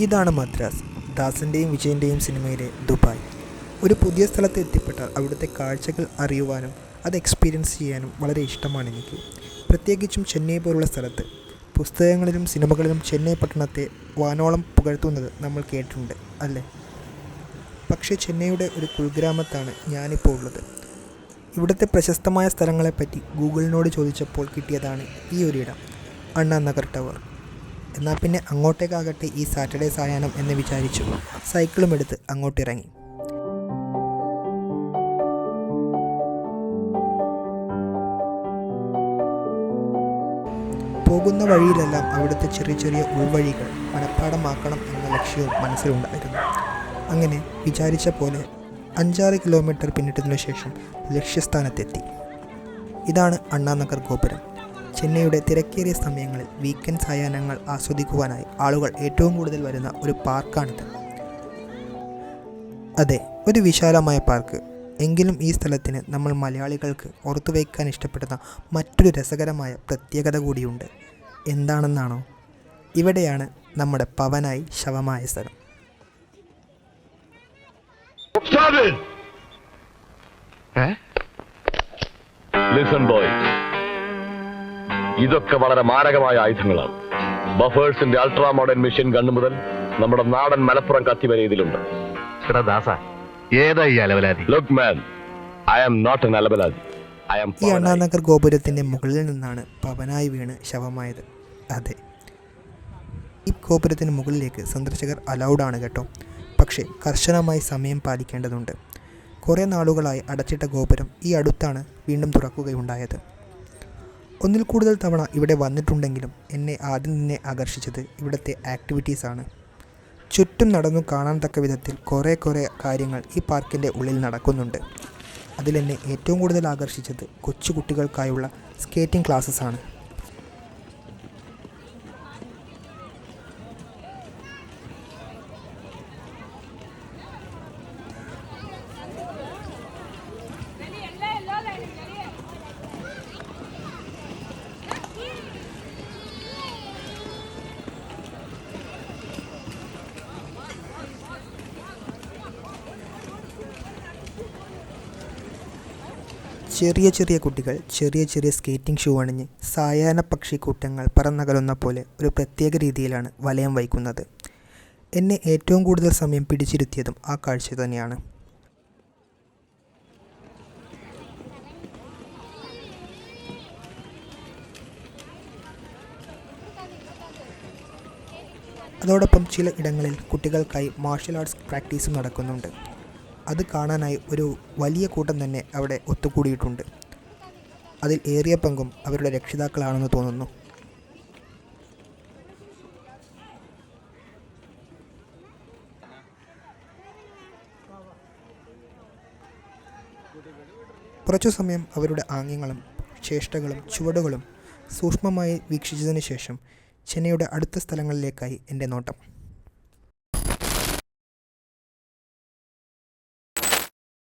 ഇതാണ് മദ്രാസ്, ദാസിൻ്റെയും വിജയൻ്റെയും സിനിമയിലെ ദുബായ്. ഒരു പുതിയ സ്ഥലത്ത് എത്തിപ്പെട്ടാൽ അവിടുത്തെ കാഴ്ചകൾ അറിയുവാനും അത് എക്സ്പീരിയൻസ് ചെയ്യാനും വളരെ ഇഷ്ടമാണ് എനിക്ക്. പ്രത്യേകിച്ചും ചെന്നൈ പോലുള്ള സ്ഥലത്ത്. പുസ്തകങ്ങളിലും സിനിമകളിലും ചെന്നൈ പട്ടണത്തെ വാനോളം പുകഴ്ത്തുന്നത് നമ്മൾ കേട്ടിട്ടുണ്ട് അല്ലേ? പക്ഷേ ചെന്നൈയുടെ ഒരു കുഗ്രാമത്താണ് ഞാനിപ്പോൾ ഉള്ളത്. ഇവിടുത്തെ പ്രശസ്തമായ സ്ഥലങ്ങളെപ്പറ്റി ഗൂഗിളിനോട് ചോദിച്ചപ്പോൾ കിട്ടിയതാണ് ഈ ഒരിടം, അണ്ണാ നഗർ ടവർ. എന്നാൽ പിന്നെ അങ്ങോട്ടേക്കാകട്ടെ ഈ സാറ്റർഡേ സായാഹ്നം എന്ന് വിചാരിച്ചു സൈക്കിളും എടുത്ത് അങ്ങോട്ടിറങ്ങി. പോകുന്ന വഴിയിലെല്ലാം അവിടുത്തെ ചെറിയ ചെറിയ ഉൾവഴികൾ മനഃപ്പാടമാക്കണം എന്ന ലക്ഷ്യവും മനസ്സിലുണ്ടായിരുന്നു. അങ്ങനെ വിചാരിച്ച പോലെ 5-6 കിലോമീറ്റർ പിന്നിട്ടതിനു ശേഷം ലക്ഷ്യസ്ഥാനത്തെത്തി. ഇതാണ് അണ്ണാനഗർ ഗോപുരം. ചെന്നൈയുടെ തിരക്കേറിയ സമയങ്ങളിൽ വീക്കെൻഡ് സായാഹ്നങ്ങൾ ആസ്വദിക്കുവാനായി ആളുകൾ ഏറ്റവും കൂടുതൽ വരുന്ന ഒരു പാർക്കാണിത്. അതെ, ഒരു വിശാലമായ പാർക്ക്. എങ്കിലും ഈ സ്ഥലത്തിന് നമ്മൾ മലയാളികൾക്ക് ഓർത്തുവയ്ക്കാൻ ഇഷ്ടപ്പെടുന്ന മറ്റൊരു രസകരമായ പ്രത്യേകത കൂടിയുണ്ട്. എന്താണെന്നാണോ? ഇവിടെയാണ് നമ്മുടെ പവനായി ശവമായ സ്ഥലം. ഇതൊക്കെ വളരെ മാരകമായ ആയുധങ്ങളാണ്. ബഫേഴ്സിന്റെ അൾട്രാ മോഡേൺ മെഷീൻ ഗണ്ണ് മുതൽ നമ്മുടെ നാടൻ മലപ്പുറം കത്തി വരെ ഇതിലുണ്ട്. ഈ അണ്ണാനഗർ ഗോപുരത്തിന്റെ മുകളിൽ നിന്നാണ് പവനായി വീണ് ശവമായത്. അതെ, ഈ ഗോപുരത്തിന് മുകളിലേക്ക് സന്ദർശകർ അലൗഡ് ആണ് കേട്ടോ. പക്ഷേ കർശനമായി സമയം പാലിക്കേണ്ടതുണ്ട്. കുറേ നാളുകളായി അടച്ചിട്ട ഗോപുരം ഈ അടുത്താണ് വീണ്ടും തുറക്കുകയുണ്ടായത്. ഒന്നിൽ കൂടുതൽ തവണ ഇവിടെ വന്നിട്ടുണ്ടെങ്കിലും എന്നെ ആദ്യം തന്നെ ആകർഷിച്ചത് ഇവിടുത്തെ ആക്ടിവിറ്റീസാണ്. ചുറ്റും നടന്നു കാണാൻ തക്ക വിധത്തിൽ കുറേ കാര്യങ്ങൾ ഈ പാർക്കിൻ്റെ ഉള്ളിൽ നടക്കുന്നുണ്ട്. അതിലെന്നെ ഏറ്റവും കൂടുതൽ ആകർഷിച്ചത് കൊച്ചുകുട്ടികൾക്കായുള്ള സ്കേറ്റിംഗ് ക്ലാസ്സസാണ്. ചെറിയ കുട്ടികൾ ചെറിയ സ്കേറ്റിംഗ് ഷൂ അണിഞ്ഞ് സായാഹ്ന പക്ഷിക്കൂട്ടങ്ങൾ പറന്നകലുന്ന പോലെ ഒരു പ്രത്യേക രീതിയിലാണ് വലയം വയ്ക്കുന്നത്. എന്നെ ഏറ്റവും കൂടുതൽ സമയം പിടിച്ചിരുത്തിയതും ആ കാഴ്ച തന്നെയാണ്. അതോടൊപ്പം ചില ഇടങ്ങളിൽ കുട്ടികൾക്കായി മാർഷൽ ആർട്സ് പ്രാക്ടീസും നടക്കുന്നുണ്ട്. അത് കാണാനായി ഒരു വലിയ കൂട്ടം തന്നെ അവിടെ ഒത്തുകൂടിയിട്ടുണ്ട്. അതിൽ ഏറിയ പങ്കും അവരുടെ രക്ഷിതാക്കളാണെന്ന് തോന്നുന്നു. കുറച്ചു സമയം അവരുടെ ആംഗ്യങ്ങളും ചേഷ്ടകളും ചുവടുകളും സൂക്ഷ്മമായി വീക്ഷിച്ചതിന് ശേഷം ചെന്നൈയുടെ അടുത്ത സ്ഥലങ്ങളിലേക്കായി എൻ്റെ നോട്ടം.